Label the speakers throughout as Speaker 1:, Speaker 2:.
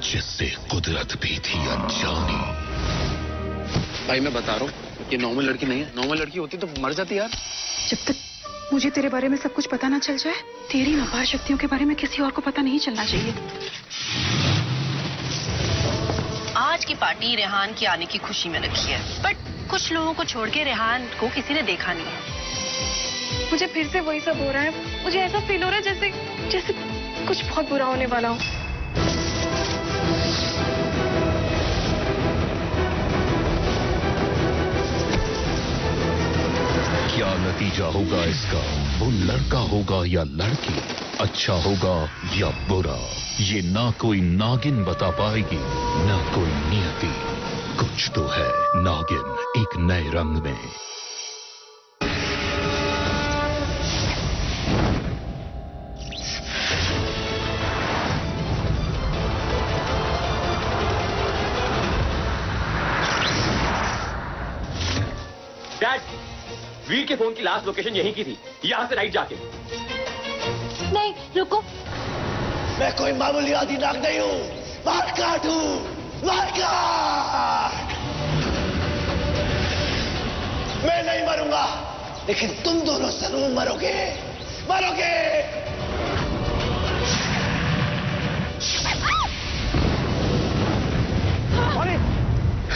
Speaker 1: जिससे कुदरत भी थी अनजानी।
Speaker 2: भाई मैं बता रहा हूँ, ये नॉर्मल लड़की नहीं है। नॉर्मल लड़की होती तो मर जाती यार।
Speaker 3: जब तक मुझे तेरे बारे में सब कुछ पता ना चल जाए, तेरी अपार शक्तियों के बारे में किसी और को पता नहीं चलना चाहिए।
Speaker 4: आज की पार्टी रेहान की आने की खुशी में रखी है, बट कुछ लोगों को छोड़ के रेहान को किसी ने देखा नहीं है।
Speaker 3: मुझे फिर से वही सब हो रहा है। मुझे ऐसा फील हो रहा है जैसे कुछ बहुत बुरा होने वाला हो।
Speaker 1: क्या नतीजा होगा इसका? वो लड़का होगा या लड़की? अच्छा होगा या बुरा? ये ना कोई नागिन बता पाएगी, ना कोई नियति। कुछ तो है नागिन एक नए रंग में।
Speaker 5: डैड, वीर के फोन की लास्ट लोकेशन यहीं की थी, यहाँ से राइट जाके।
Speaker 4: नहीं रुको,
Speaker 6: मैं कोई मामूली आदि नाग नहीं हूँ। मारकाट हूँ, मारकाट। मैं नहीं मरूंगा, लेकिन तुम दोनों जरूर मरोगे, मरोगे।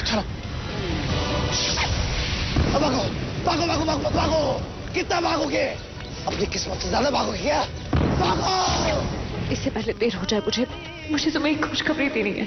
Speaker 6: चलो भागो भागो भागो भागो भागो। कितना भागोगे? अपनी किस्मत से ज्यादा भागोगे क्या? भागो।
Speaker 3: इससे पहले देर हो जाए, मुझे तुम्हें एक खुशखबरी देनी है।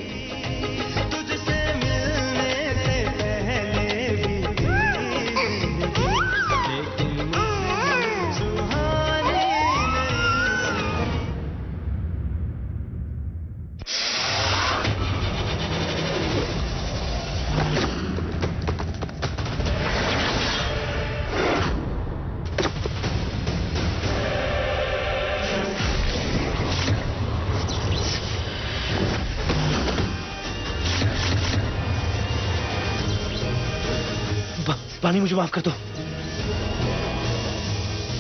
Speaker 6: पानी, मुझे माफ कर दो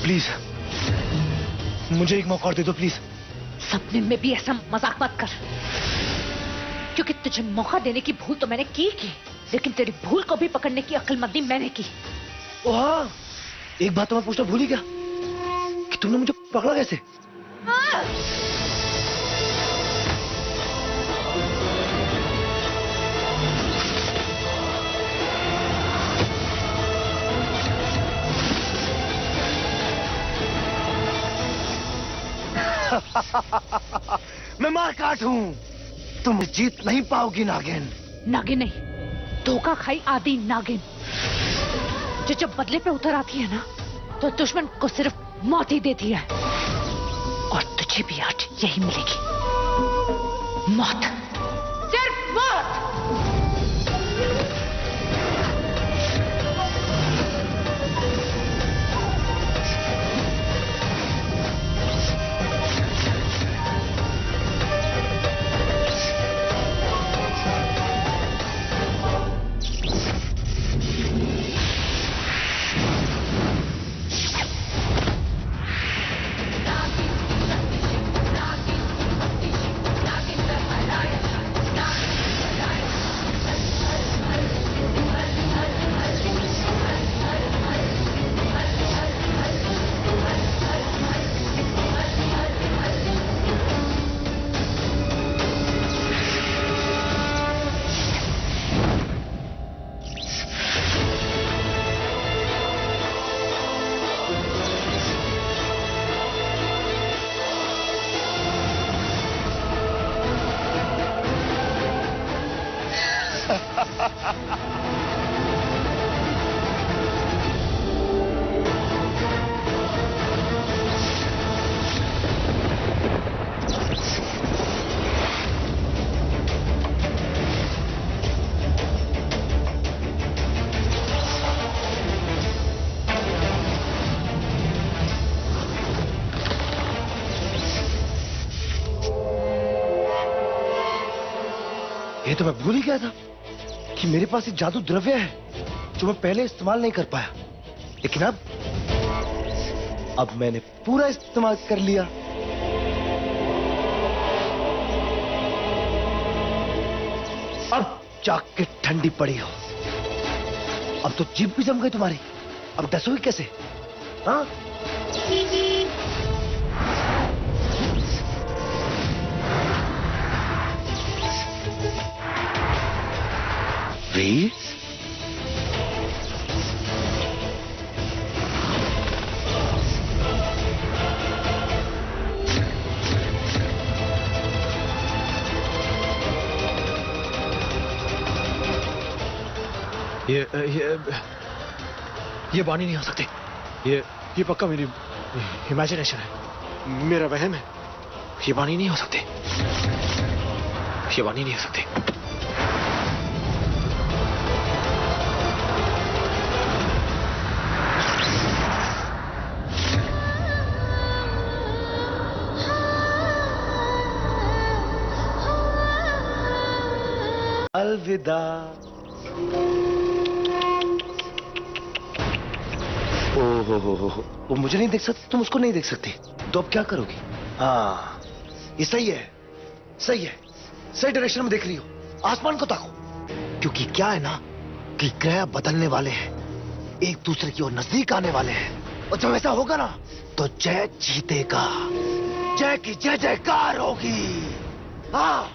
Speaker 6: प्लीज। मुझे एक मौका और दे दो प्लीज।
Speaker 7: सपने में भी ऐसा मजाक मत कर, क्योंकि तुझे मौका देने की भूल तो मैंने की, लेकिन तेरी भूल को भी पकड़ने की अक्लमंदी मैंने की।
Speaker 6: ओह, एक बात तो मैं पूछना भूल ही गया कि तुमने मुझे पकड़ा कैसे? मैं मारकाट हूँ, तुम जीत नहीं पाओगी नागिन।
Speaker 7: नागिन नहीं, धोखा खाई आदि नागिन, जो जब बदले पे उतर आती है ना, तो दुश्मन को सिर्फ मौत ही देती है। और तुझे भी आज यही मिलेगी, मौत, सिर्फ मौत।
Speaker 6: ये तो मैं भूल ही गया था कि मेरे पास एक जादू द्रव्य है जो मैं पहले इस्तेमाल नहीं कर पाया, लेकिन अब मैंने पूरा इस्तेमाल कर लिया। अब जाके ठंडी पड़ी हो। अब तो जीभ भी जम गई तुम्हारी, अब डसोगी कैसे? हाँ? वीर,
Speaker 8: ये बानी नहीं हो सकती। ये पक्का मेरी इमेजिनेशन है, मेरा वहम है। ये बानी नहीं हो सकती, ये बानी नहीं हो सकती।
Speaker 6: अलविदा। ओहो, वो मुझे नहीं देख सकती, तुम उसको नहीं देख सकती, तो अब क्या करोगी? हाँ, ये सही है, सही है, सही डायरेक्शन में देख रही हो। आसमान को ताको, क्योंकि क्या है ना कि ग्रह बदलने वाले हैं, एक दूसरे की ओर नजदीक आने वाले हैं, और जब ऐसा होगा ना तो जय जीतेगा, जय की जय जयकार होगी। हाँ,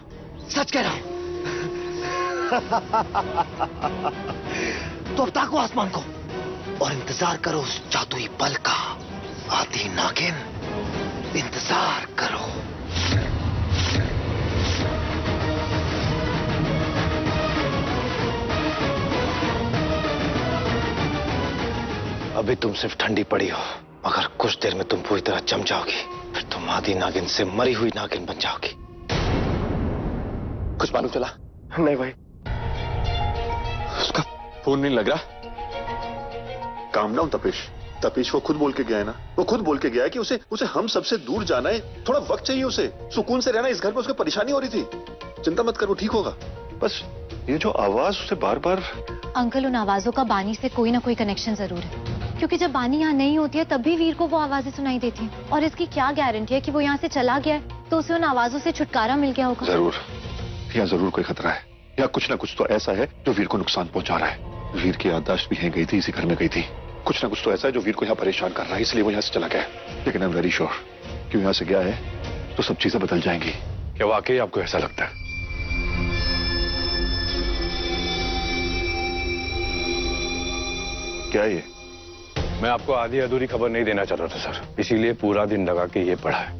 Speaker 6: सच कह रहा हूं। तो अब ताको आसमान को और इंतजार करो उस जादुई पल का। आदि नागिन, इंतजार करो। अभी तुम सिर्फ ठंडी पड़ी हो, मगर कुछ देर में तुम पूरी तरह जम जाओगी, फिर तुम आदि नागिन से मरी हुई नागिन बन जाओगी।
Speaker 2: कुछ मालूम चला?
Speaker 6: नहीं भाई,
Speaker 2: उसका फोन नहीं लग रहा।
Speaker 9: काम डाउन तपेश वो खुद बोल के गया है ना, वो खुद बोल के गया है कि उसे हम सबसे दूर जाना है, थोड़ा वक्त चाहिए उसे सुकून से रहना। इस घर में उसको परेशानी हो रही थी। चिंता मत कर, वो ठीक होगा। बस ये जो आवाज उसे बार बार।
Speaker 10: अंकल, उन आवाजों का बानी से कोई ना कोई कनेक्शन जरूर है, क्योंकि जब बानी यहाँ नहीं होती है तब भी वीर को वो आवाजें सुनाई देती हैं। और इसकी क्या गारंटी है कि वो यहाँ से चला गया है तो उसे उन आवाजों से छुटकारा मिल गया होगा।
Speaker 9: जरूर कोई खतरा है, या कुछ ना कुछ तो ऐसा है जो वीर को नुकसान पहुंचा रहा है। वीर की याददाश्त भी यहीं गई थी, इसी घर में गई थी। कुछ ना कुछ तो ऐसा है जो वीर को यहाँ परेशान कर रहा है, इसलिए वो यहाँ से चला गया। लेकिन आई एम वेरी श्योर कि यहाँ से गया है तो सब चीजें बदल जाएंगी। क्या वाकई आपको ऐसा लगता है? क्या ये?
Speaker 11: मैं आपको आधी अधूरी खबर नहीं देना चाह रहा था सर, इसीलिए पूरा दिन लगा के ये पढ़ा है।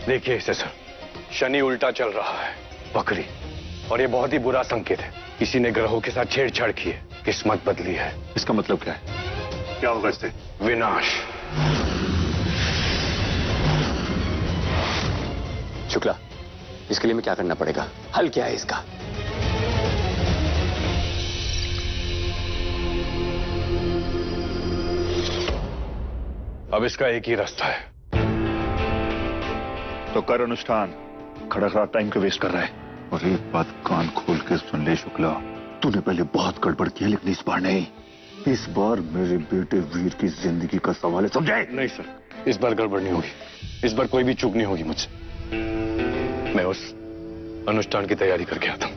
Speaker 11: देखिए इसे सर, शनि उल्टा चल रहा है, बकरी, और ये बहुत ही बुरा संकेत है। किसी ने ग्रहों के साथ छेड़छाड़ की है, किस्मत बदली है।
Speaker 9: इसका मतलब क्या है? क्या होगा इससे?
Speaker 11: विनाश।
Speaker 2: शुक्ला, इसके लिए मैं क्या करना पड़ेगा? हल क्या है इसका?
Speaker 11: अब इसका एक ही रास्ता है।
Speaker 9: तो कर अनुष्ठान, खड़ा खड़ा टाइम क्यों वेस्ट कर रहा है? और एक बात कान खोल के सुन ले शुक्ला, तूने पहले बहुत गड़बड़ की है, लेकिन इस बार नहीं। इस बार मेरे बेटे वीर की जिंदगी का सवाल है, समझे?
Speaker 11: नहीं सर, इस बार गड़बड़ नहीं होगी, इस बार कोई भी चूक नहीं होगी मुझसे। मैं उस अनुष्ठान की तैयारी करके आता हूं।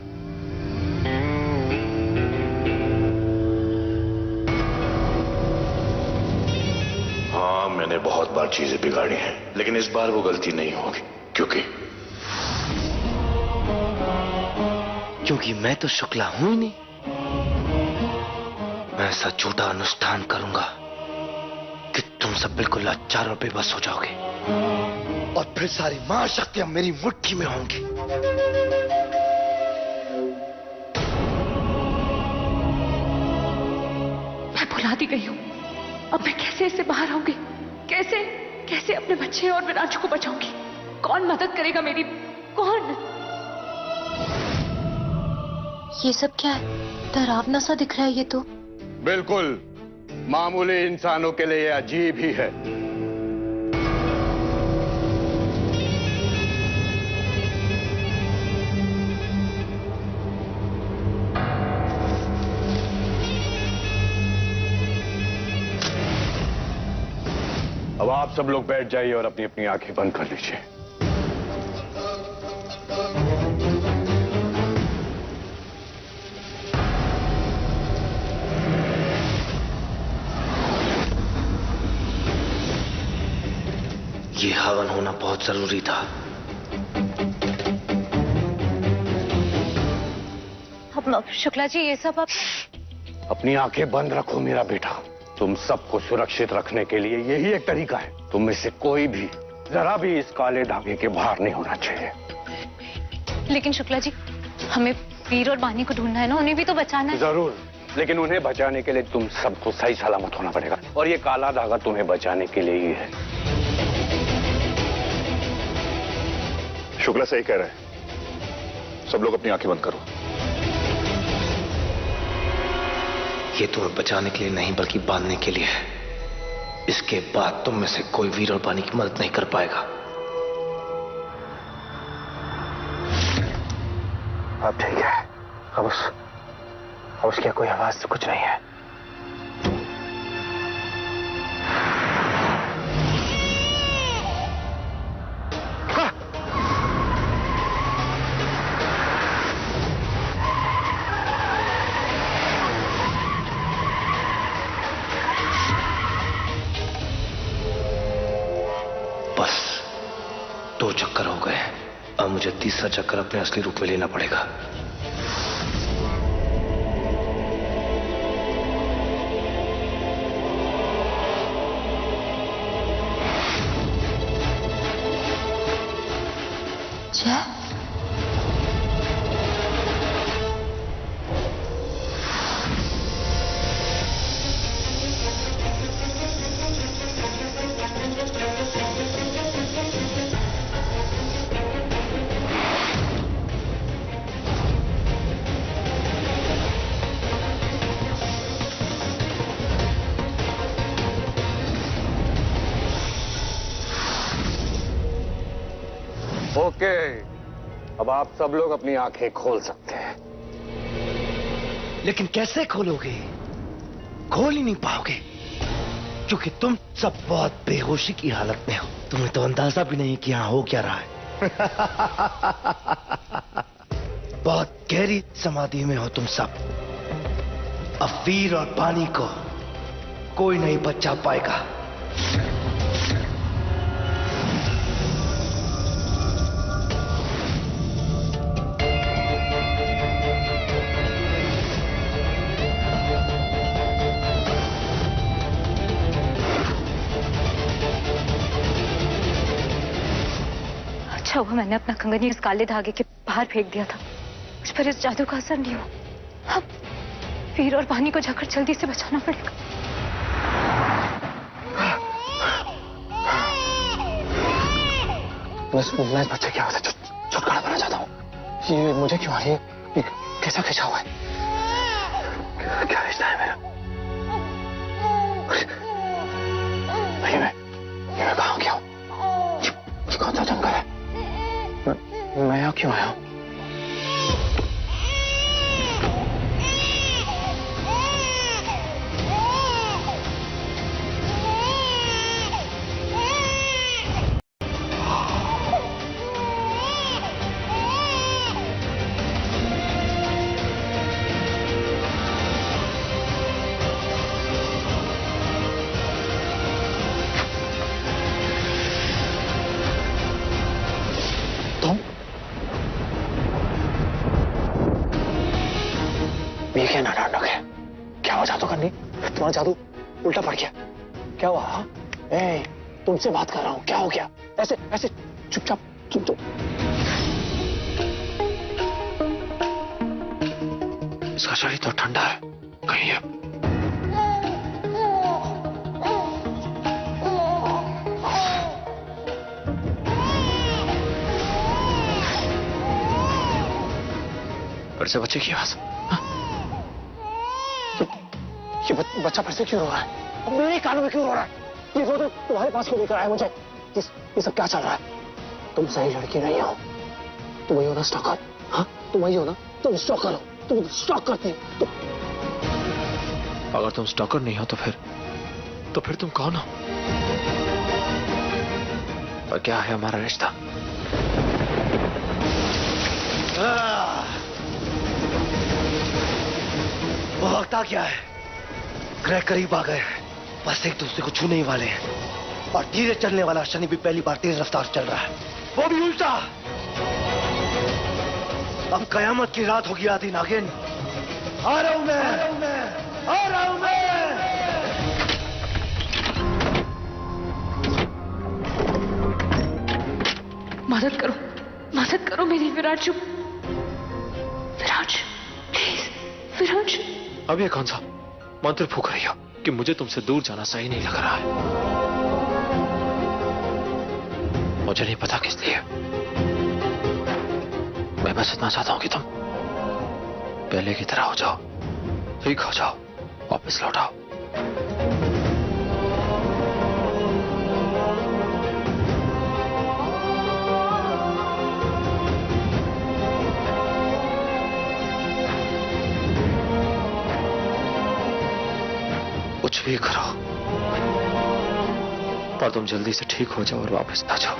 Speaker 12: हाँ, मैंने बहुत बार चीजें बिगाड़ी हैं, लेकिन इस बार वो गलती नहीं होगी,
Speaker 6: क्योंकि मैं तो शुक्ला हूं ही नहीं। मैं ऐसा झूठा अनुष्ठान करूंगा कि तुम सब बिल्कुल लाचार और बेबस हो जाओगे, और फिर सारी महाशक्तियां मेरी मुट्ठी में होंगी।
Speaker 7: मैं भुला दी गई हूं, अब मैं कैसे इससे बाहर आऊंगी? कैसे कैसे अपने बच्चे और विराज को बचाऊंगी? कौन मदद करेगा मेरी? कौन?
Speaker 10: ये सब क्या है? डरावना सा दिख रहा है ये तो।
Speaker 11: बिल्कुल, मामूली इंसानों के लिए अजीब ही है। अब आप सब लोग बैठ जाइए और अपनी अपनी आंखें बंद कर लीजिए।
Speaker 6: ये हवन होना बहुत जरूरी था।
Speaker 10: अब शुक्ला जी ये सब आप
Speaker 11: अपनी आंखें बंद रखो मेरा बेटा। तुम सबको सुरक्षित रखने के लिए यही एक तरीका है। तुम में से कोई भी जरा भी इस काले धागे के बाहर नहीं होना चाहिए।
Speaker 10: लेकिन शुक्ला जी हमें वीर और बानी को ढूंढना है ना, उन्हें भी तो बचाना है।
Speaker 11: जरूर, लेकिन उन्हें बचाने के लिए तुम सबको सही सलामत होना पड़ेगा और ये काला धागा तुम्हें बचाने के लिए ही है।
Speaker 9: शुक्ला सही कह रहे हैं, सब लोग अपनी आंखें बंद करो।
Speaker 6: ये तुम्हें बचाने के लिए नहीं बल्कि बांधने के लिए है। इसके बाद तुम में से कोई वीर और बानी की मदद नहीं कर पाएगा।
Speaker 8: अब ठीक है। अब उसकी कोई आवाज तो कुछ नहीं है।
Speaker 6: बस 2 चक्कर हो गए। अब मुझे तीसरा चक्कर अपने असली रूप में लेना पड़ेगा।
Speaker 11: ओके, अब आप सब लोग अपनी आंखें खोल सकते हैं।
Speaker 6: लेकिन कैसे खोलोगे? खोल ही नहीं पाओगे क्योंकि तुम सब बहुत बेहोशी की हालत में हो। तुम्हें तो अंदाजा भी नहीं कि यहां हो क्या रहा है। बहुत गहरी समाधि में हो तुम सब। अब वीर और पानी को कोई नहीं बचा पाएगा।
Speaker 10: अच्छा हुआ मैंने अपना कंगनी इस काले धागे के बाहर फेंक दिया था। मुझ पर इस जादू का असर नहीं हुआ। अब वीर और पानी को जाकर जल्दी से बचाना पड़ेगा।
Speaker 8: मैं इस बच्चे की आवाज से छुटकारा पाना चाहता हूँ। ये मुझे क्यों आ रही है? ये कैसा खिंचा हुआ है? क्या रिश्ता है मेरा? मैं कहाँ गया हूँ? ये कौन सा जंगल है? मैं यहाँ क्यों आया हूँ? ये क्या नाटक है? क्या हुआ जादू करनी? तुम्हारा जादू उल्टा पड़ गया। क्या हुआ? हाँ? तुमसे बात कर रहा हूँ। क्या हो गया? ऐसे ऐसे चुपचाप चुप। इसका शरीर तो ठंडा है। कहीं है? फिर से बच्चे की आवाज। ये बच्चा फिर से क्यों रो रहा है? अब मेरे कानों में क्यों रो रहा है? ये रो तो तुम्हारे पास क्यों लेकर आया मुझे? ये सब क्या चल रहा है? तुम सही लड़की नहीं हो। तुम वही हो ना स्टॉकर? हाँ, तुम वही हो ना? तुम स्टॉकर हो। तुम स्टॉक करती हो। अगर तुम स्टॉकर नहीं हो तो फिर तुम कौन हो? पर क्या है हमारा रिश्ता?
Speaker 6: वो वक्त आ गया है, ग्रह करीब आ गए हैं, बस एक दूसरे को छूने ही वाले हैं। और धीरे चलने वाला शनि भी पहली बार तेज रफ्तार से चल रहा है, वो भी उल्टा। अब कयामत की रात होगी आदि नागिन। आ रहा हूं मैं, आ रहा हूं मैं।
Speaker 7: मदद करो मेरी विराजू। विराज, प्लीज विराज।
Speaker 8: अब ये कौन सा मंत्र फूक रही हो कि मुझे तुमसे दूर जाना सही नहीं लग रहा है? मुझे नहीं पता किस लिए। मैं बस इतना चाहता हूं कि तुम पहले की तरह हो जाओ, ठीक हो जाओ, वापस लौट आओ। कुछ भी करो, पर तुम जल्दी से ठीक हो जाओ और वापस आ जाओ।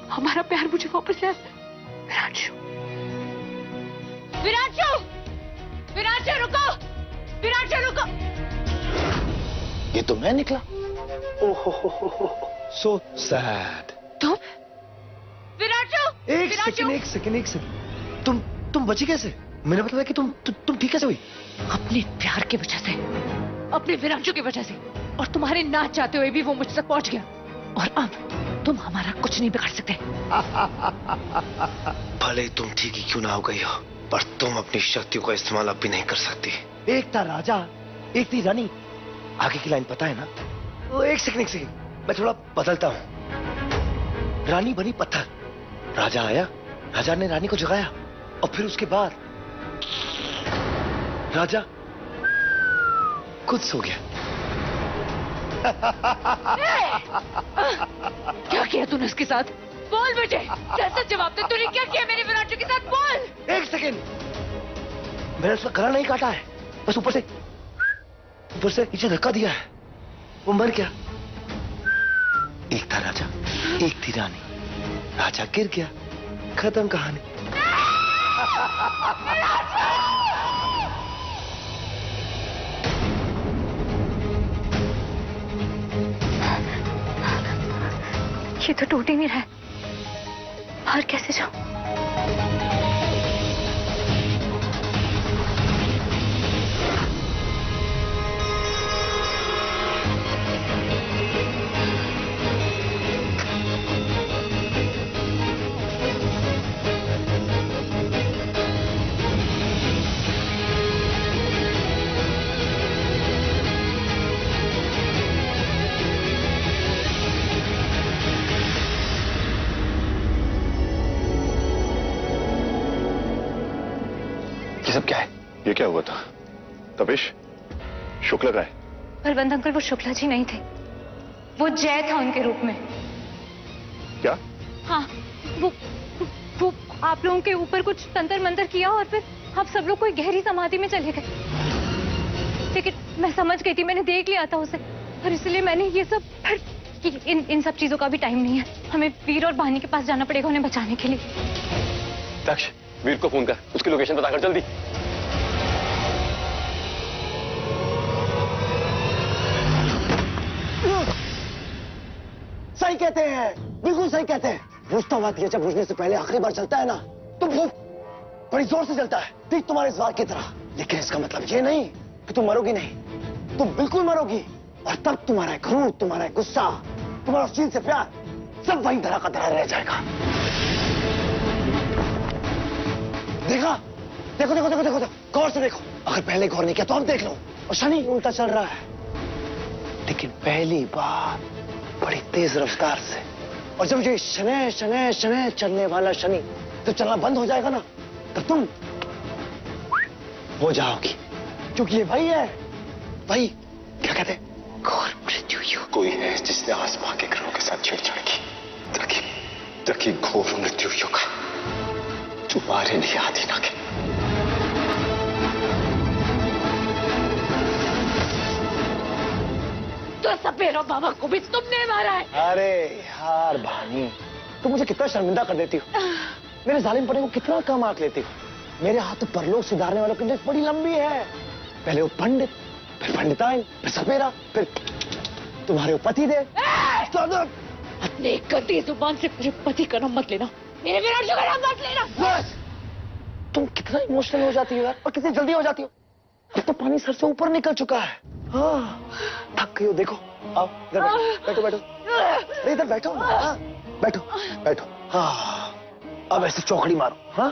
Speaker 7: हमारा प्यार मुझे वापस ले। विराजू, विराजू, विराजू रुको, विराजू रुको।
Speaker 6: ये तो मैं निकला। ओहो, सो सैड।
Speaker 7: तुम? विराजू,
Speaker 6: एक सेकंड। तुम बची कैसे? मैंने बताया कि तुम ठीक कैसे हुई?
Speaker 7: अपने प्यार की वजह से, अपने विराजू की वजह से, और तुम्हारे ना चाहते हुए भी वो मुझ तक पहुंच गया। और अब तुम हमारा कुछ नहीं बिगाड़ सकते।
Speaker 6: भले ही तुम ठीक ही क्यों ना हो गई हो, पर तुम अपनी शक्तियों का इस्तेमाल अब भी नहीं कर सकती। एक था राजा, एक थी रानी। आगे की लाइन पता है ना? वो एक सेकंड, मैं थोड़ा बदलता हूं। रानी बनी पत्थर, राजा आया, राजा ने रानी को जगाया, और फिर उसके बाद राजा खुद सो गया।
Speaker 7: क्या किया तूने उसके साथ? बोल मुझे, सच जवाब दे। तूने क्या किया मेरे विराजू के साथ? बोल।
Speaker 6: एक सेकंड, मैंने उसका गला नहीं काटा है, बस ऊपर से नीचे धक्का दिया है, वो मर गया। एक था राजा, एक थी रानी, राजा गिर गया, खत्म कहानी।
Speaker 10: ये तो टूट ही नहीं रहा है, बाहर कैसे जाऊं?
Speaker 9: सब क्या है? ये क्या हुआ था? तपेश, शुक्ला का है?
Speaker 10: बलवंत अंकल, वो शुक्ला जी नहीं थे, वो जय था उनके रूप में।
Speaker 9: क्या?
Speaker 10: हाँ, वो आप लोगों के ऊपर कुछ तंत्र मंत्र किया और फिर आप सब लोग कोई गहरी समाधि में चले गए। लेकिन मैं समझ गई थी, मैंने देख लिया था उसे, और इसलिए मैंने ये सब इन सब चीजों का भी टाइम नहीं है। हमें वीर और भानी के पास जाना पड़ेगा उन्हें बचाने के लिए।
Speaker 5: दक्ष, वीर को फोन कर, उसकी लोकेशन पता कर जल्दी।
Speaker 8: सही कहते हैं, बिल्कुल सही कहते हैं। बुझता हुआ दिया जब बुझने से पहले आखिरी बार चलता है ना, तो बड़ी जोर से चलता है, ठीक तुम्हारे इस बार की तरह। लेकिन इसका मतलब ये नहीं कि तुम मरोगी नहीं, तुम बिल्कुल मरोगी। और तब तुम्हारा क्रोध, तुम्हारा गुस्सा तुम्हारा चीन से प्यार सब वहीं धरा का धरा रह जाएगा। देखा? देखो देखो देखो देखो, गौर से देखो। अगर पहले गौर नहीं किया तो अब देख लो। और शनि उल्टा चल रहा है, लेकिन पहली बार बड़ी तेज रफ्तार से। और जब ये शनै शनै शनै चलने वाला शनि तो चलना बंद हो जाएगा ना, तब तुम हो जाओगी। क्योंकि ये वही है, वही क्या कहते हैं, घोर मृत्यु योग।
Speaker 9: कोई है जिसने आसमां के ग्रहों के साथ छेड़छाड़ की, ताकि घोर मृत्यु योग तुम्हारे लिए आदि ना के।
Speaker 7: तो सपेरो बाबा को भी तुमने मारा है।
Speaker 8: अरे यार भानी, तुम मुझे कितना शर्मिंदा कर देती हो। मेरे जालिम पड़े को कितना कम आंक लेती हो। मेरे हाथ तो परलोक सुधारने वालों की लिस्ट बड़ी लंबी है। पहले वो पंडित, फिर पंडिताइन, फिर सपेरा, फिर तुम्हारे वो पति देव।
Speaker 7: अपने गंदी जुबान से मेरे पति का नाम मत लेना, मेरे विराट का नाम मत लेना।
Speaker 8: बस तुम कितना इमोशनल हो जाती हो यार, और कितनी जल्दी हो जाती हो। अब तो पानी सर से ऊपर निकल चुका है। हाँ, थक गई हो। देखो, आओ इधर बैठो, बैठो बैठो। अरे इधर बैठो, हाँ, बैठो बैठो। हाँ, अब ऐसे चौकड़ी मारो। हाँ,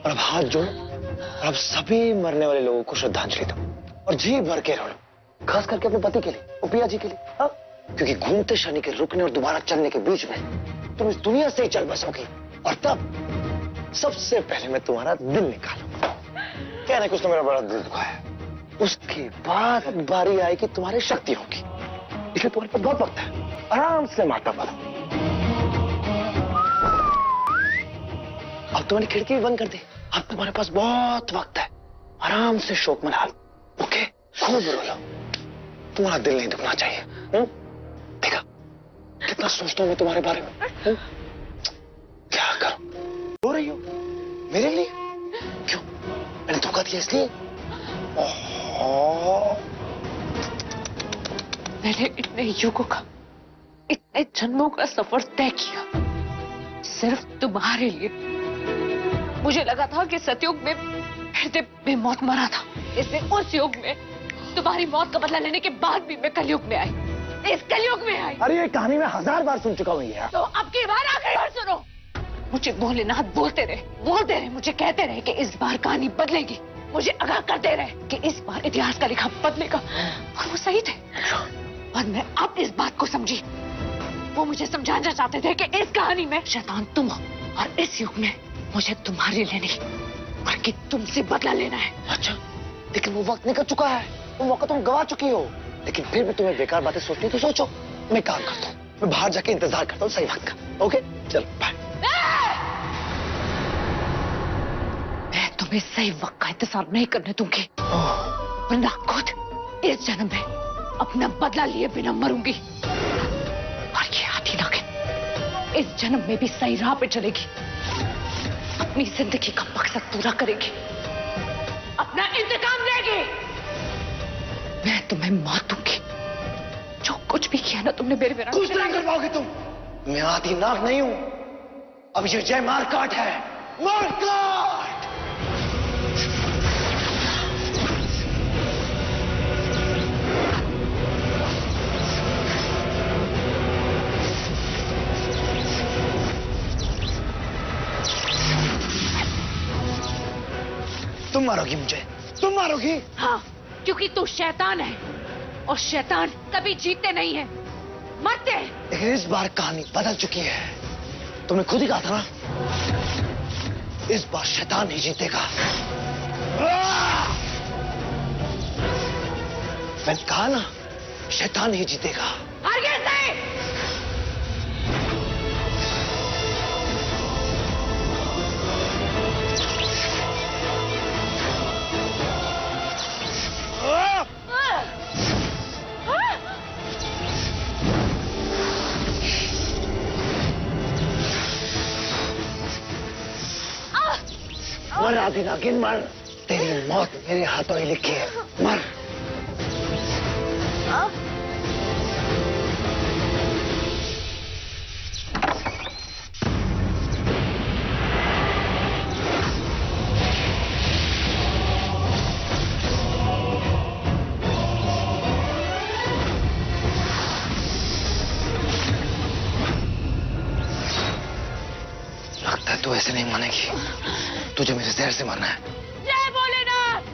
Speaker 8: और अब हाथ जोड़ो और अब सभी मरने वाले लोगों को श्रद्धांजलि दो और जी भर के रो लो, खास करके अपने पति के लिए और पिया जी के लिए। हाँ, क्योंकि घूमते शनि के रुकने और दोबारा चलने के बीच में तुम इस दुनिया से ही चल बसोगी। और तब सबसे पहले मैं तुम्हारा दिल निकालूंगा। कहने कुछ तो मेरा बड़ा दिल दुखा है। उसके बाद बारी आएगी तुम्हारी शक्तियों की, इसलिए तुम्हारे पास बहुत वक्त है। आराम से माता मारो। अब तुम्हारी खिड़की भी बंद कर दी। अब तुम्हारे पास बहुत वक्त है, आराम से शोक मना लो। ओके, खूब रो लो, तुम्हारा दिल नहीं दुखना चाहिए। देखा कितना सोचता हूं मैं तुम्हारे बारे में। क्या करूं, रो रही हो मेरे लिए? क्यों, मैंने धोखा दिया इसलिए?
Speaker 7: मैंने इतने युगों का, इतने जन्मों का सफर तय किया सिर्फ तुम्हारे लिए। मुझे लगा था कि सतयुग में हृदय बेमौत मरा था, इसलिए उस युग में तुम्हारी मौत का बदला लेने के बाद भी मैं कलयुग में आई, इस कलयुग में आई।
Speaker 8: अरे ये कहानी मैं 1000 बार सुन चुका हूं यार।
Speaker 7: तो अब की बार आखिरी बार सुनो। मुझे भोलेनाथ बोलते रहे, मुझे कहते रहे कि इस बार कहानी बदलेगी। मुझे आगाह करते रहे कि इस बार इतिहास का लिखा बदलेगा, और वो सही थे। और मैं अब इस बात को समझी। वो मुझे समझाना चाहते थे कि इस कहानी में शैतान तुम हो, और इस युग में मुझे तुम्हारे लिए नहीं बल्कि तुमसे बदला लेना है।
Speaker 8: अच्छा, लेकिन वो वक्त निकल चुका है, वो मौका तुम गवा चुकी हो। लेकिन फिर भी तुम्हें बेकार बातें सोचनी तो सोचो। मैं काम करता हूँ, मैं बाहर जाके इंतजार करता हूँ सही वक्त का। ओके, चलो बाय।
Speaker 7: मैं तुम्हें सही वक्त का इंतजार नहीं करने दूंगी, वरना खुद इस जन्म में अपना बदला लिए बिना मरूंगी। और ये आधी नागिन इस जन्म में भी सही राह पे चलेगी, अपनी जिंदगी का मकसद पूरा करेगी, अपना इंतकाम लेगी। मैं तुम्हें मार दूंगी। जो कुछ भी किया ना तुमने मेरे बिना,
Speaker 8: कुछ नहीं कर पाओगे तुम। मैं आदि नाग नहीं हूं, अब ये जय मारकाट है, मारकाट। तुम मारोगी मुझे, तुम मारोगी?
Speaker 7: हाँ, क्योंकि तू शैतान है, और शैतान कभी जीतते नहीं है, मरते हैं।
Speaker 8: लेकिन इस बार कहानी बदल चुकी है। तुमने खुद ही कहा था ना, इस बार शैतान ही जीतेगा। मैंने कहा ना, शैतान ही जीतेगा।
Speaker 7: हरगिज़ नहीं। मर आदि नागिन मर, तेरी मौत मेरे हाथों ही लिखी है, मर।
Speaker 6: ऐसे नहीं मानेगी। तुझे मेरे जहर से मरना है।
Speaker 7: जय भोलेनाथ।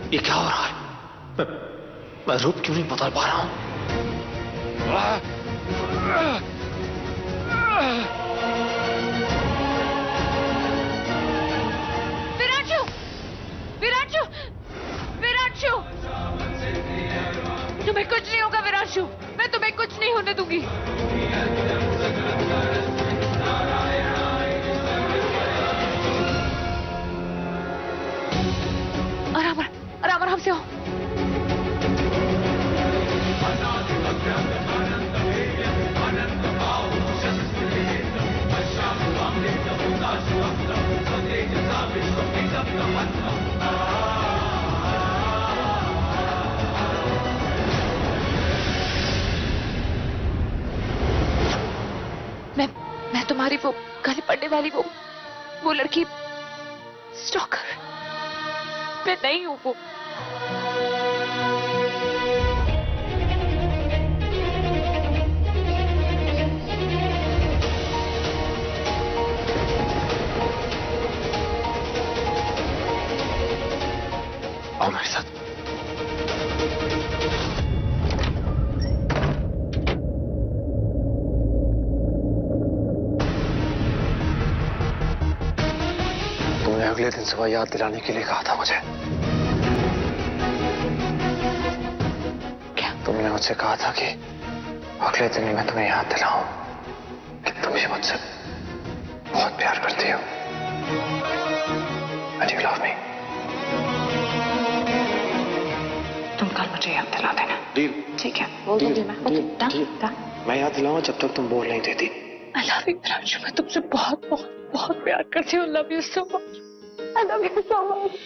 Speaker 6: ये क्या हो रहा है? मैं रूप क्यों नहीं बदल पा रहा हूं?
Speaker 7: विराजू, विराजू, विराजू, तुम्हें कुछ नहीं होगा विराजू। मैं तुम्हें कुछ नहीं होने दूंगी। आराम से हो। मैं तुम्हारी वो गले पड़ने वाली वो लड़की स्टॉकर मैं नहीं हूं। वो
Speaker 6: आओ मेरे साथ। तुमने अगले दिन सुबह याद दिलाने के लिए कहा था मुझे। क्या? तुमने मुझसे कहा था कि अगले दिन ही मैं तुम्हें याद दिलाऊं कि तुम भी मुझसे बहुत प्यार करती हो। And you love me.
Speaker 7: तुम कल मुझे याद दिला देना।
Speaker 6: डील।
Speaker 7: ठीक है, बोल दूंगी मैं।
Speaker 6: मैं याद दिलाऊंगा जब तक तुम बोल नहीं देती।
Speaker 7: I love you विराजू। मैं तुमसे बहुत बहुत बहुत प्यार करती हूँ। Love you so much. I love you so much.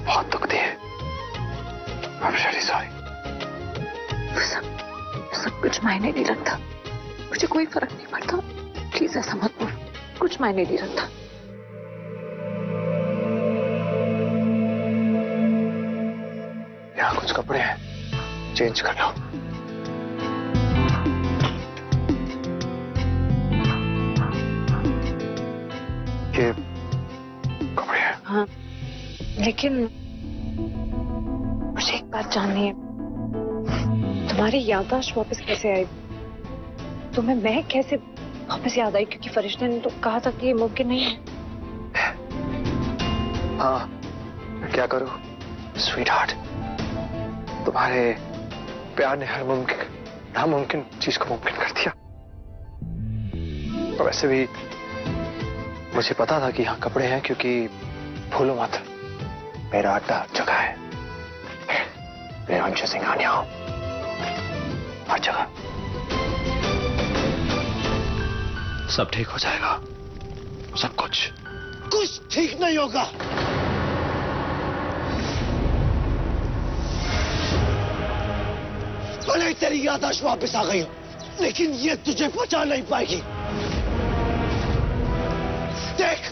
Speaker 6: बहुत दुख दी है। I'm really sorry.
Speaker 7: सब कुछ मायने नहीं रखता। मुझे कोई फर्क नहीं पड़ता। प्लीज ऐसा मत बोलो। कुछ मायने नहीं रखता।
Speaker 6: यहाँ कुछ कपड़े हैं, चेंज कर लो। ये कपड़े हैं।
Speaker 7: हाँ, लेकिन मुझे एक बात जाननी है। तुम्हारी याददाश्त वापस कैसे आई? तुम्हें मैं कैसे वापस याद आई? क्योंकि फरिश्ते ने तो कहा था कि ये मुमकिन नहीं है।
Speaker 6: हाँ, क्या करूं? स्वीट हार्ट, तुम्हारे प्यार ने हर मुमकिन नामुमकिन चीज को मुमकिन कर दिया। और वैसे भी मुझे पता था कि यहाँ कपड़े हैं, क्योंकि भूलो मत, मेरा अड्डा हर जगह है। मेरे अंशु सिंघानिया यहाँ हर जगह। सब ठीक हो जाएगा। सब कुछ ठीक नहीं होगा। भले ही तेरी याददाश्त वापस आ गई हो, लेकिन ये तुझे बचा नहीं पाएगी। देख,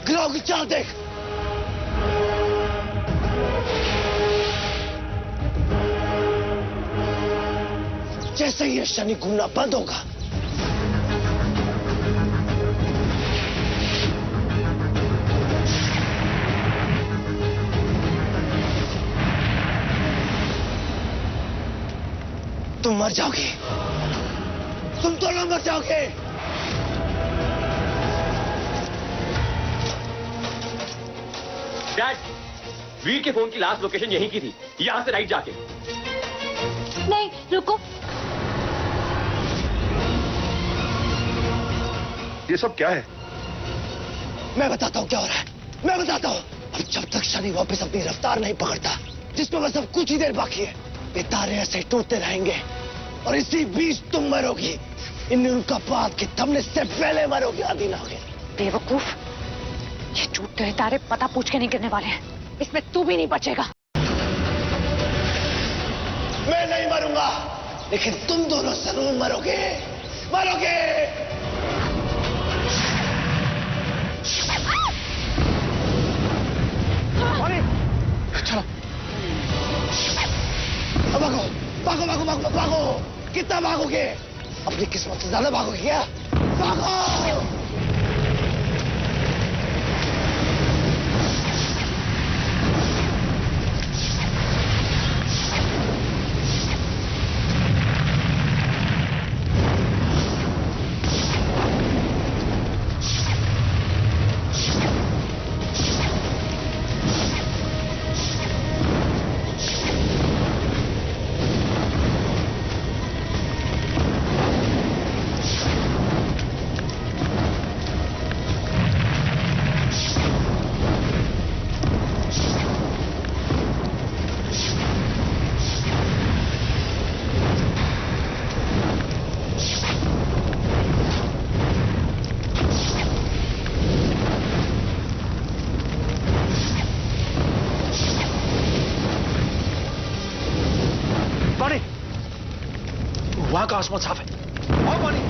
Speaker 6: ग्रह की चाल देख। जैसे ये शनि घूमना बंद होगा, तुम मर जाओगे, तुम दोनों मर जाओगे।
Speaker 5: डैड, वीर के फोन की लास्ट लोकेशन यहीं की थी, यहां से राइट जाके।
Speaker 10: नहीं रुको,
Speaker 9: ये सब क्या है?
Speaker 6: मैं बताता हूँ क्या हो रहा है, मैं बताता हूँ। अब जब तक शनि वापस अपनी रफ्तार नहीं पकड़ता, जिसमें बस अब कुछ ही देर बाकी है, ये तारे ऐसे टूटते रहेंगे और इसी बीच तुम मरोगी। इन उल्कापात के थमने से पहले मरोगी आदि नागिन।
Speaker 7: बेवकूफ, ये टूटते हुए तारे पता पूछ के नहीं गिरने वाले हैं, इसमें तू भी नहीं बचेगा।
Speaker 6: मैं नहीं मरूंगा, लेकिन तुम दोनों जरूर मरोगे, मरोगे। चलो, भागो भागो भागो भागो भागो। कितना भागोगे? अपनी किस्मत से ज्यादा भागोगे क्या? भागो। वहां का आसमान साफ है। आओ पानी।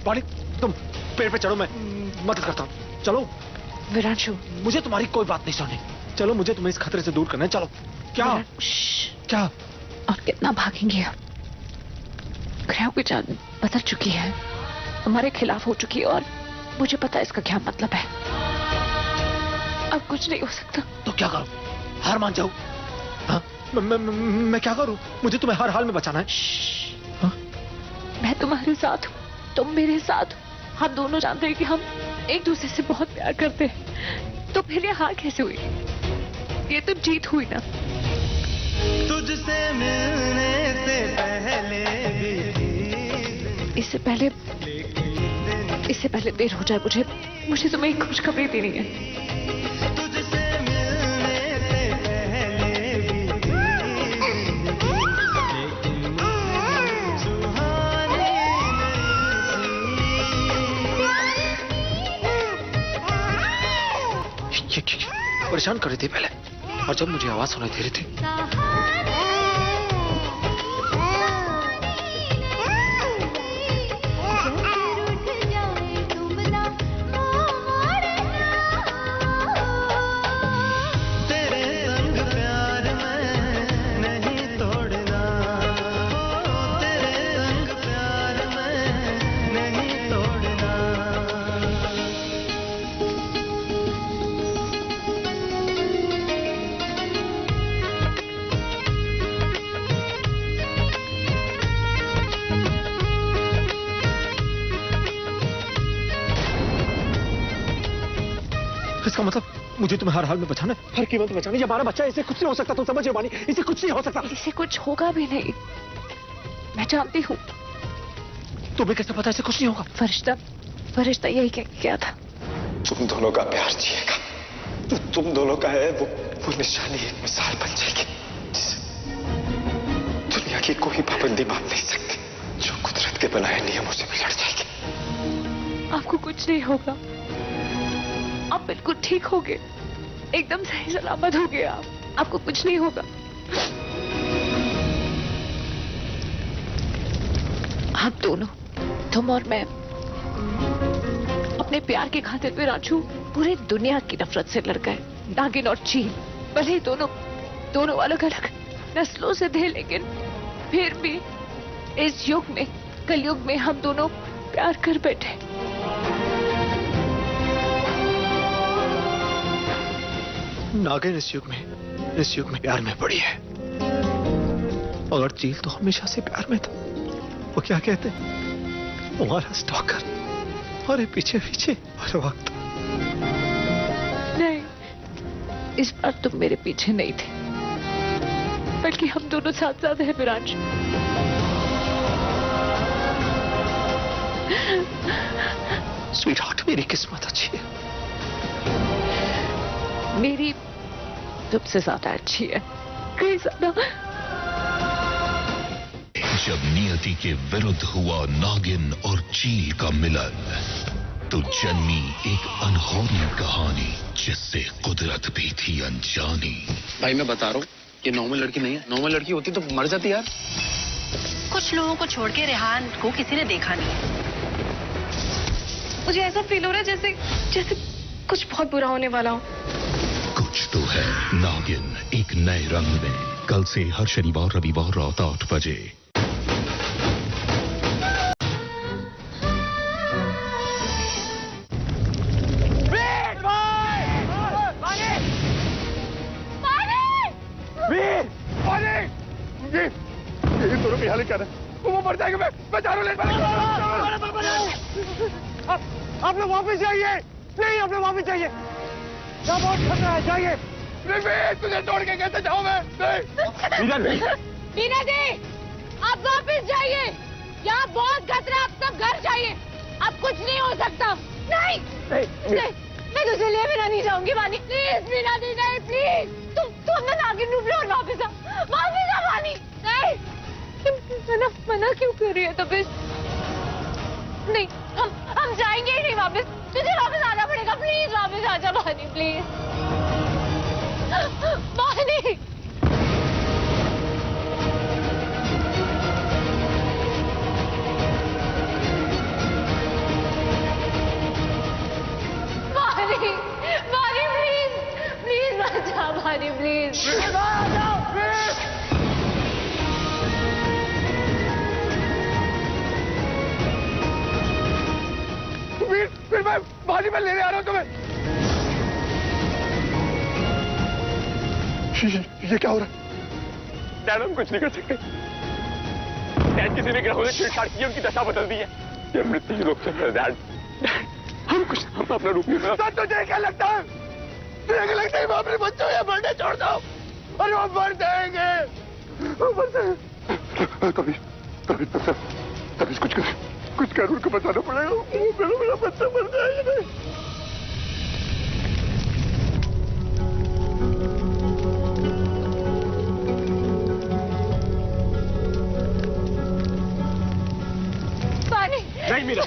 Speaker 6: पानी, तुम पेड़ पे चढ़ो, मैं मदद करता हूँ। चलो।
Speaker 7: विरांशु,
Speaker 6: मुझे तुम्हारी कोई बात नहीं सुननी। चलो, मुझे तुम्हें इस खतरे से दूर करना है। चलो। क्या? क्या?
Speaker 7: और कितना भागेंगे अब? ग्रहों की चाल बदल चुकी है, हमारे खिलाफ हो चुकी है और मुझे पता है इसका क्या मतलब है। अब कुछ नहीं हो सकता।
Speaker 6: तो क्या करूं? हार मान जाऊं? हाँ? मैं क्या करूं? मुझे तुम्हें हर हाल में बचाना है। हाँ?
Speaker 7: मैं तुम्हारे साथ हूँ, तुम मेरे साथ हो। हम दोनों जानते हैं कि हम एक दूसरे से बहुत प्यार करते हैं। तो फिर ये हार कैसे हुई? ये तो जीत हुई ना।
Speaker 13: तुझसे मिलने से पहले
Speaker 7: इससे पहले देर हो जाए, मुझे तुम्हें एक खुशखबरी देनी है।
Speaker 6: परेशान कर रही थी पहले, और जब मुझे आवाज सुनाई दे रही थी।
Speaker 13: तेरे संग प्यार में नहीं तोड़ना, तेरे संग
Speaker 8: इसका मतलब मुझे तुम्हें हर हाल में बचाना है? हर कीमत में बचाना? ये हमारा बच्चा है, इसे कुछ नहीं हो सकता, तुम समझ रहे हो बानी? इसे कुछ नहीं हो सकता।
Speaker 7: इसे कुछ होगा भी नहीं, मैं जानती हूँ।
Speaker 8: तुम्हें कैसे पता इसे कुछ नहीं होगा?
Speaker 7: फरिश्ता यही कह के गया था।
Speaker 8: तुम दोनों का प्यार जिएगा, तो तुम दोनों का है वो निशानी, एक मिसाल बन जाएगी जिसे दुनिया की कोई पाबंदी मान नहीं सकती, जो कुदरत के बनाए नियमों से भी लड़ जाएगी।
Speaker 7: आपको कुछ नहीं होगा, आप बिल्कुल ठीक होगे, एकदम सही सलामत होगे आप, आपको कुछ नहीं होगा। आप दोनों, तुम और मैं, अपने प्यार के खातिर पे राजू पूरी दुनिया की नफरत से लड़ गए। नागिन और चील भले ही दोनों अलग अलग नस्लों से थे, लेकिन फिर भी इस युग में, कलयुग में हम दोनों प्यार कर बैठे।
Speaker 8: नागिन इस युग में प्यार में पड़ी है, और चील तो हमेशा से प्यार में था। वो क्या कहते हैं, तुम्हारा स्टॉकर, और पीछे हर वक्त।
Speaker 7: नहीं, इस बार तुम मेरे पीछे नहीं थे, बल्कि हम दोनों साथ साथ हैं विरांश।
Speaker 8: स्वीटहार्ट, मेरी किस्मत अच्छी है।
Speaker 7: मेरी तुमसे ज्यादा अच्छी है, कहीं ज्यादा।
Speaker 1: जब नियति के विरुद्ध हुआ नागिन और चील का मिलन, तो जन्मी एक अनहोनी कहानी, जिससे कुदरत भी थी अनजानी।
Speaker 2: भाई मैं बता रहा हूँ, ये नॉर्मल लड़की नहीं है। नॉर्मल लड़की होती तो मर जाती यार।
Speaker 4: कुछ लोगों को छोड़ के रेहान को किसी ने देखा नहीं है।
Speaker 3: मुझे ऐसा फील हो रहा है जैसे कुछ बहुत बुरा होने वाला हो।
Speaker 1: कुछ तो है। नागिन एक नए रंग में, कल से हर शनिवार रविवार रात 8 बजे।
Speaker 11: ये दोनों की हालत क्या है? वो मर जाएगा, मैं चारों ले आप लोग वापस जाइए, नहीं आप लोग वापस जाइए, क्या बहुत खतरा है, जाइए। नहीं तुझे छोड़ के कैसे जाऊं मैं?
Speaker 7: मीना जी, आप वापस जाइए, यहाँ बहुत खतरा, आप सब घर जाइए, अब कुछ नहीं हो सकता। नहीं मैं तुझे लिए बिना नहीं जाऊंगी वानी, प्लीज मीना जी, नहीं प्लीज, तुम ना नागिन रूप लो और वापस आ वानी। नहीं, मना क्यों कर रही है तबीयत? नहीं, हम जाएंगे ही नहीं वापस, तुझे वापस आना पड़ेगा, प्लीज वापस आ जा वानी, प्लीज वानी। वानी प्लीज मत जा वानी, प्लीज
Speaker 11: फिर मैं भाजी में लेने आ रहा हूँ तुम्हें। ये क्या हो रहा है? डैड हम कुछ नहीं कर सकते। डैड किसी ने ग्रहों से छेड़छाड़ की, उनकी दशा बदल दी है। ये मृत्यु लोग से डैड, हम अपना रूप नहीं बना। तुझे क्या लगता है? तुझे क्या लगता है वो अपने बच्चों या मरने छोड़ दो और वो मर जाएंगे? तभी कुछ कर उनको बताना पड़ेगा। मेरा बच्चा मर जाएगा।
Speaker 7: पानी
Speaker 11: नहीं मीरा,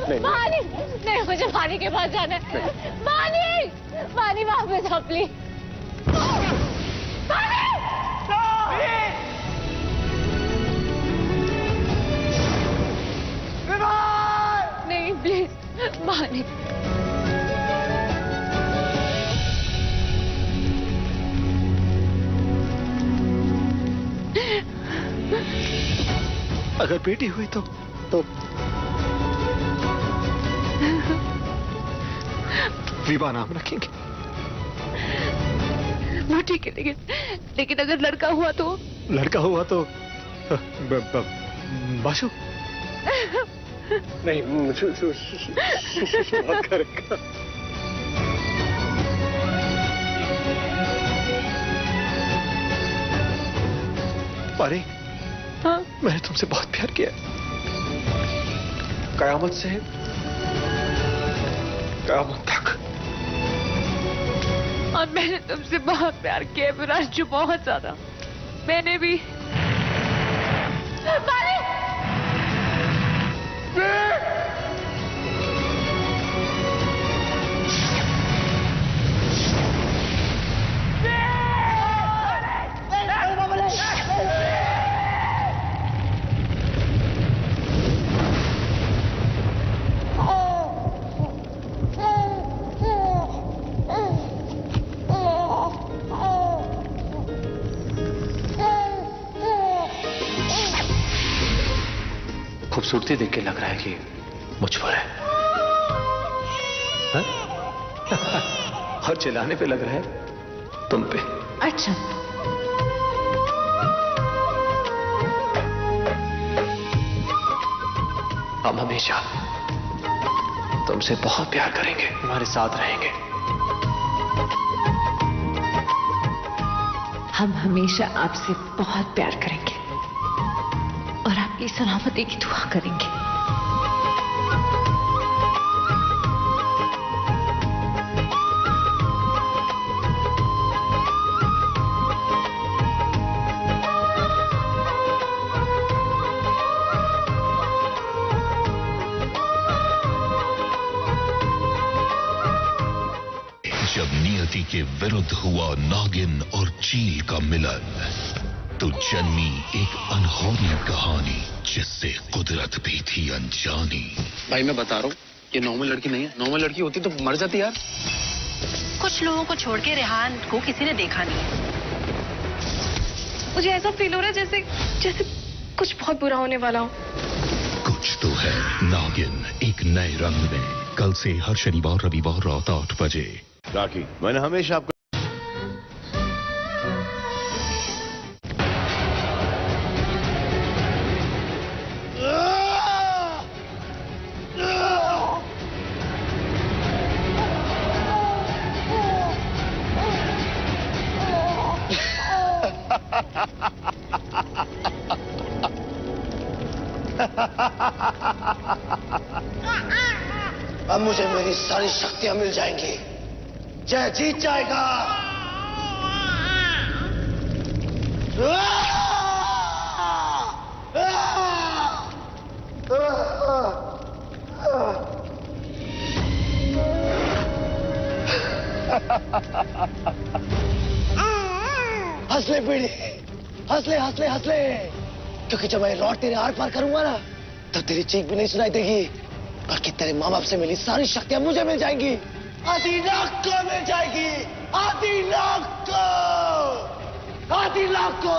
Speaker 7: पानी नहीं, मुझे पानी के पास जाना है। पानी वापस आ प्लीज। नहीं प्लीज पानी।
Speaker 8: अगर बेटी हुई तो विवा नाम रखेंगे।
Speaker 7: वो ठीक है, लेकिन अगर लड़का हुआ तो?
Speaker 8: बाशु
Speaker 11: नहीं, करेगा।
Speaker 6: मारी,
Speaker 10: हाँ?
Speaker 6: मैंने तुमसे बहुत प्यार किया, कयामत से कयामत तक।
Speaker 10: और मैंने तुमसे बहुत प्यार किया विराज, बहुत ज्यादा। मैंने भी।
Speaker 6: खूबसूरती देख के लग रहा है कि मुझ पर है, हाँ? और चिल्लाने पे लग रहा है तुम पे।
Speaker 7: अच्छा,
Speaker 6: हम हमेशा तुमसे बहुत प्यार करेंगे, तुम्हारे साथ रहेंगे।
Speaker 7: हम हमेशा आपसे बहुत प्यार करेंगे और आपकी सलामती की दुआ करेंगे।
Speaker 1: जब नियति के विरुद्ध हुआ नागिन और चील का मिलन, तो जन्मी एक अनहोनी कहानी जिससे कुदरत भी थी अनजानी।
Speaker 2: भाई मैं बता रहा हूँ, ये नॉर्मल लड़की नहीं है। नॉर्मल लड़की होती तो मर जाती यार।
Speaker 4: कुछ लोगों को छोड़ के रेहान को किसी ने देखा नहीं है।
Speaker 3: मुझे ऐसा फील हो रहा है जैसे जैसे कुछ बहुत बुरा होने वाला हो।
Speaker 1: कुछ तो है। नागिन एक नए रंग में, कल से हर शनिवार रविवार रात 8 बजे।
Speaker 12: राखी, मैंने हमेशा आपको
Speaker 8: अब मुझे मेरी सारी शक्तियां मिल जाएंगी। जय जीत जाएगा। हंसले पीढ़ी, हंसले हंसले हंसले, क्योंकि जब मैं रॉड तेरे आर पार करूंगा ना, तब तेरी चीख भी नहीं सुनाई देगी, बल्कि तेरे माँ बाप से मिली सारी शक्तियां मुझे मिल जाएंगी। आदिनाग को मिल जाएगी, आदिनाग को, आदिनाग को।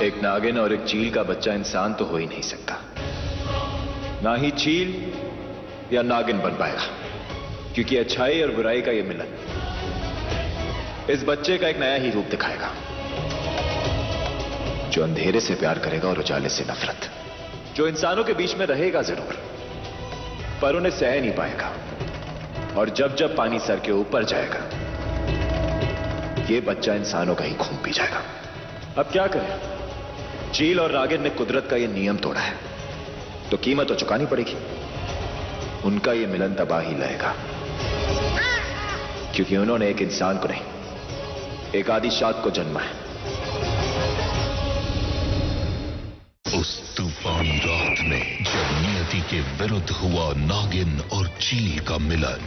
Speaker 14: एक नागिन और एक चील का बच्चा इंसान तो हो ही नहीं सकता। ना ही चील या नागिन बन पाएगा, क्योंकि अच्छाई और बुराई का यह मिलन इस बच्चे का एक नया ही रूप दिखाएगा, जो अंधेरे से प्यार करेगा और उजाले से नफरत, जो इंसानों के बीच में रहेगा जरूर पर उन्हें सह नहीं पाएगा, और जब जब पानी सर के ऊपर जाएगा यह बच्चा इंसानों का ही खून पी जाएगा। अब क्या करें, चील और नागिन ने कुदरत का यह नियम तोड़ा है, तो कीमत तो चुकानी पड़ेगी। उनका यह मिलन तबाही लाएगा, क्योंकि उन्होंने एक इंसान को नहीं, एक आदिशात को जन्मा है।
Speaker 1: उस तूफानी रात में जब नियति के विरुद्ध हुआ नागिन और चील का मिलन,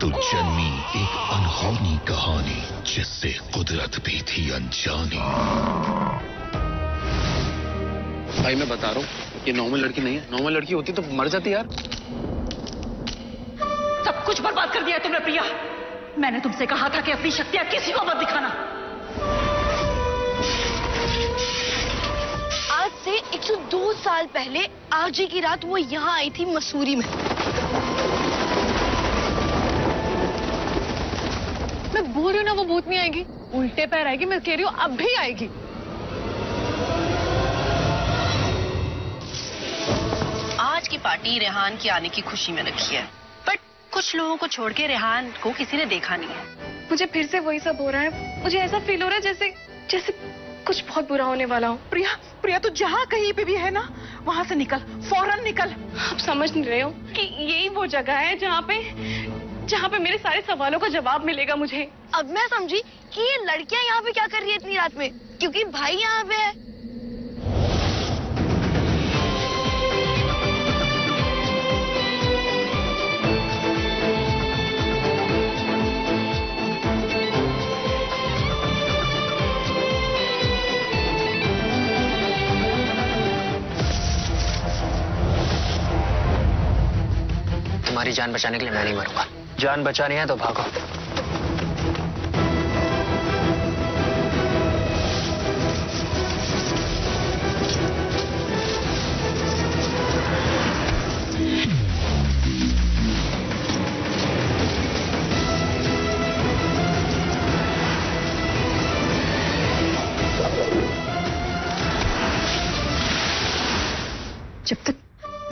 Speaker 1: तो जन्मी एक अनहोनी कहानी जिससे कुदरत भी थी अनजानी।
Speaker 2: भाई मैं बता रहा हूँ, ये नॉर्मल लड़की नहीं है। नॉर्मल लड़की होती तो मर जाती यार।
Speaker 7: सब कुछ बर्बाद कर दिया तुमने प्रिया। मैंने तुमसे कहा था कि अपनी शक्तियां किसी को मत दिखाना।
Speaker 15: आज से 102 साल पहले आज ही की रात वो यहाँ आई थी मसूरी में।
Speaker 3: बोल रही हूँ ना वो भूत नहीं आएगी, उल्टे पैर आएगी। मैं कह रही हूँ अब भी आएगी।
Speaker 4: आज की पार्टी रेहान की आने की खुशी में रखी है, बट कुछ लोगों को छोड़ के रेहान को किसी ने देखा नहीं है।
Speaker 3: मुझे फिर से वही सब हो रहा है। मुझे ऐसा फील हो रहा है जैसे जैसे कुछ बहुत बुरा होने वाला हो।
Speaker 16: प्रिया, प्रिया तू जहाँ कहीं पे भी है ना, वहाँ से निकल, फौरन निकल।
Speaker 3: आप समझ नहीं रहे हो कि यही वो जगह है जहाँ पे मेरे सारे सवालों का जवाब मिलेगा मुझे।
Speaker 15: अब मैं समझी कि ये लड़कियां यहाँ पे क्या कर रही है इतनी रात में, क्योंकि भाई यहाँ पे है।
Speaker 8: तुम्हारी जान बचाने के लिए मैं नहीं मरूंगा। जान बचानी है तो भागो।
Speaker 3: जब तक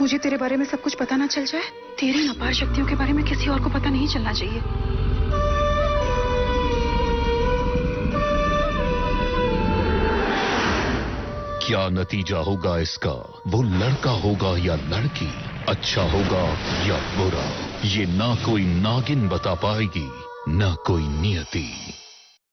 Speaker 3: मुझे तेरे बारे में सब कुछ पता ना चल जाए, तेरी अपार शक्तियों के बारे में किसी और को पता नहीं चलना चाहिए।
Speaker 1: क्या नतीजा होगा इसका? वो लड़का होगा या लड़की? अच्छा होगा या बुरा? ये ना कोई नागिन बता पाएगी, ना कोई नियति।